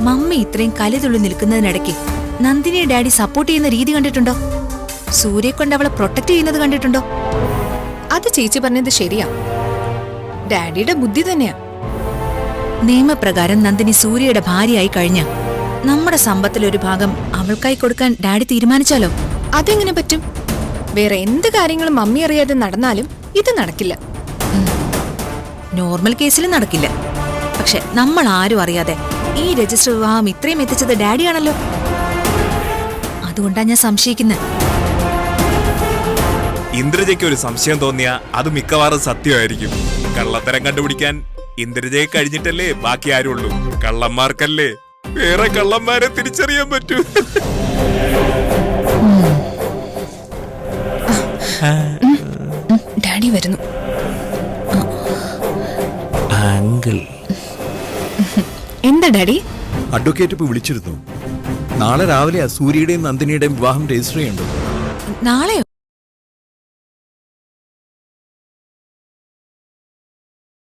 Mummy ഇത്രയും കലിതുള്ളി നിൽക്കുന്നതിനിടയ്ക്ക് നന്ദിനിയെ daddy support ചെയ്യുന്ന രീതി കണ്ടിട്ടുണ്ടോ? സൂര്യയെ കൊണ്ട് അവളെ പ്രൊട്ടക്ട് ചെയ്യുന്നത് കണ്ടിട്ടുണ്ടോ? അത് ചേച്ചി പറഞ്ഞത് ശരിയാ. ഡാഡിയുടെ ബുദ്ധി തന്നെയാ. നിയമപ്രകാരം നന്ദിനി സൂര്യയുടെ ഭാര്യയായി കഴിഞ്ഞ നമ്മുടെ സമ്പത്തിലൊരു ഭാഗം അവൾക്കായി കൊടുക്കാൻ ഡാഡി തീരുമാനിച്ചാലോ? അതെങ്ങനെ പറ്റും? വേറെ എന്ത് കാര്യങ്ങളും മമ്മി അറിയാതെ നടന്നാലും ഇത് നടക്കില്ല. നോർമൽ കേസിലും നടക്കില്ല. പക്ഷെ നമ്മൾ ആരും അറിയാതെ ഈ രജിസ്റ്റർ വിവാഹം ഇത്രയും എത്തിച്ചത് ഡാഡിയാണല്ലോ. അതുകൊണ്ടാ ഞാൻ സംശയിക്കുന്നത്. ഇന്ദ്രജയ്ക്ക് ഒരു സംശയം തോന്നിയ അത് മിക്കവാറും സത്യമായിരിക്കും. കള്ളത്തരം കണ്ടുപിടിക്കാൻ ഇന്ദ്രജയെ കഴിഞ്ഞിട്ടല്ലേ ബാക്കി ആരുള്ളൂ. കള്ളന്മാർക്കല്ലേ വേറെ കള്ളന്മാരെ തിരിച്ചറിയാൻ പറ്റൂ. ഡാഡി വരുന്നു. അങ്കിൾ. എന്താ ഡാഡി? അഡ്വക്കേറ്റ് ഇപ്പൊ വിളിച്ചിരുന്നു. നാളെ രാവിലെയാ സൂര്യയുടെയും നന്ദിനിയുടെയും വിവാഹം രജിസ്റ്റർ ചെയ്യണ്ടോ? നാളെയോ?